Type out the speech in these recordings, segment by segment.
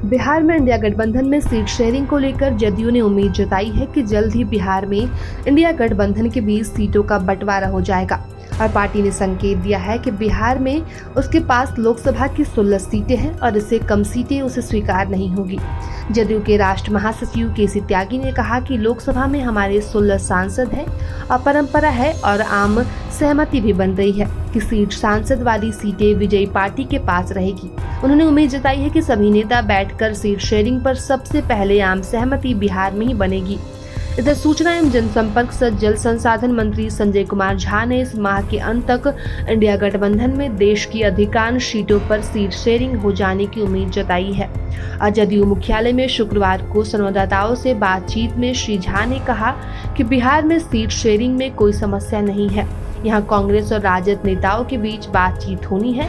बिहार में इंडिया गठबंधन में सीट शेयरिंग को लेकर जदयू ने उम्मीद जताई है कि जल्द ही बिहार में इंडिया गठबंधन के बीच सीटों का बंटवारा हो जाएगा और पार्टी ने संकेत दिया है कि बिहार में उसके पास लोकसभा की 16 सीटें हैं और इससे कम सीटें उसे स्वीकार नहीं होगी। जदयू के राष्ट्रीय महासचिव केसी त्यागी ने कहा कि लोकसभा में हमारे 16 सांसद हैं और परंपरा है और आम सहमति भी बन रही है कि सीट सांसद वाली सीटें विजयी पार्टी के पास रहेगी। उन्होंने उम्मीद जताई है कि सभी नेता बैठकर सीट शेयरिंग पर सबसे पहले आम सहमति बिहार में ही बनेगी। इधर सूचना एवं जनसंपर्क सह जल संसाधन मंत्री संजय कुमार झा ने इस माह के अंत तक इंडिया गठबंधन में देश की अधिकांश सीटों पर सीट शेयरिंग हो जाने की उम्मीद जताई है। आज जदयू मुख्यालय में शुक्रवार को संवाददाताओं से बातचीत में श्री झा ने कहा कि बिहार में सीट शेयरिंग में कोई समस्या नहीं है। यहाँ कांग्रेस और राजद नेताओं के बीच बातचीत होनी है,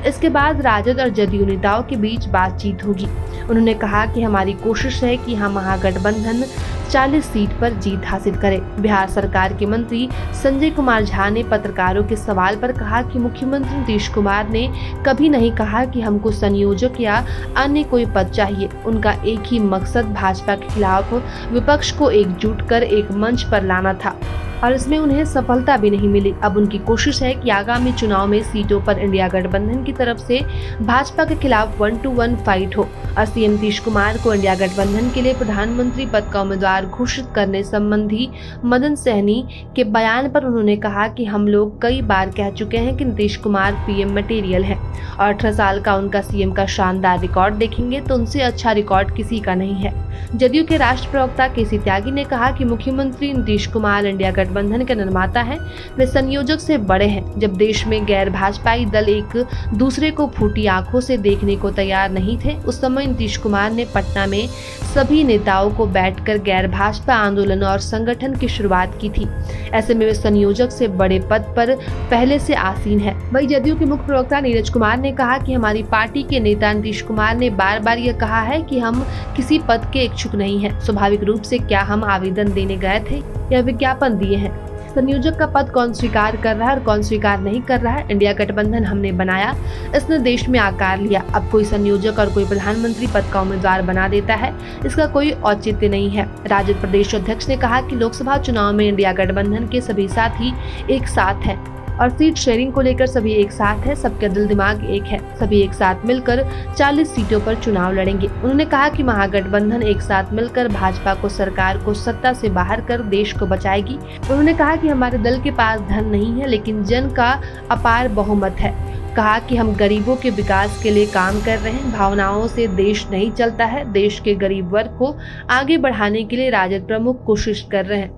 इसके बाद राजद और जदयू नेताओं के बीच बातचीत होगी। उन्होंने कहा कि हमारी कोशिश है कि हम महागठबंधन 40 सीट पर जीत हासिल करे। बिहार सरकार के मंत्री संजय कुमार झा ने पत्रकारों के सवाल पर कहा कि मुख्यमंत्री नीतीश कुमार ने कभी नहीं कहा कि हमको संयोजक या अन्य कोई पद चाहिए। उनका एक ही मकसद भाजपा के खिलाफ विपक्ष को एकजुट कर एक मंच पर लाना था और इसमें उन्हें सफलता भी नहीं मिली। अब उनकी कोशिश है कि आगामी चुनाव में सीटों पर इंडिया गठबंधन की तरफ से भाजपा के खिलाफ 1-to-1 फाइट हो और सीएम नीतीश कुमार को इंडिया गठबंधन के लिए प्रधानमंत्री पद का उम्मीदवार घोषित करने संबंधी मदन सहनी के बयान पर उन्होंने कहा कि हम लोग कई बार कह चुके हैं कि नीतीश कुमार पीएम मटेरियल है और 18 साल का उनका सीएम का शानदार रिकॉर्ड देखेंगे तो उनसे अच्छा रिकॉर्ड किसी का नहीं है। जदयू के राष्ट्रीय प्रवक्ता केसी त्यागी ने कहा कि मुख्यमंत्री नीतीश कुमार इंडिया गठबंधन के निर्माता हैं, वे संयोजक से बड़े हैं। जब देश में गैर भाजपाई दल एक दूसरे को फूटी आंखों से देखने को तैयार नहीं थे, उस समय नीतीश कुमार ने पटना में सभी नेताओं को बैठकर गैर भाजपा आंदोलन और संगठन की शुरुआत की थी। ऐसे में वे संयोजक से बड़े पद पर पहले से आसीन है। वहीं जदयू के मुख्य प्रवक्ता नीरज कुमार ने कहा कि हमारी पार्टी के नेता नीतीश कुमार ने बार बार यह कहा है कि हम किसी पद के इच्छुक नहीं है। स्वाभाविक रूप से क्या हम आवेदन देने गए थे या विज्ञापन दिए हैं? संयोजक का पद कौन स्वीकार कर रहा है और कौन स्वीकार नहीं कर रहा है? इंडिया गठबंधन हमने बनाया, इसने देश में आकार लिया। अब कोई संयोजक और कोई प्रधानमंत्री पद का उम्मीदवार बना देता है, इसका कोई औचित्य नहीं है। राजद प्रदेश अध्यक्ष ने कहा कि लोकसभा चुनाव में इंडिया गठबंधन के सभी साथी एक साथ हैं और सीट शेयरिंग को लेकर सभी एक साथ है, सबका दिल दिमाग एक है। सभी एक साथ मिलकर 40 सीटों पर चुनाव लड़ेंगे। उन्होंने कहा कि महागठबंधन एक साथ मिलकर भाजपा को सरकार को सत्ता से बाहर कर देश को बचाएगी। उन्होंने कहा कि हमारे दल के पास धन नहीं है लेकिन जन का अपार बहुमत है। कहा कि हम गरीबों के विकास के लिए काम कर रहे हैं। भावनाओं से देश नहीं चलता है। देश के गरीब वर्ग को आगे बढ़ाने के लिए राजद प्रमुख कोशिश कर रहे हैं।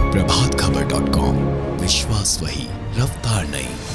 प्रभातखबर.com, विश्वास वही, रफ्तार नहीं।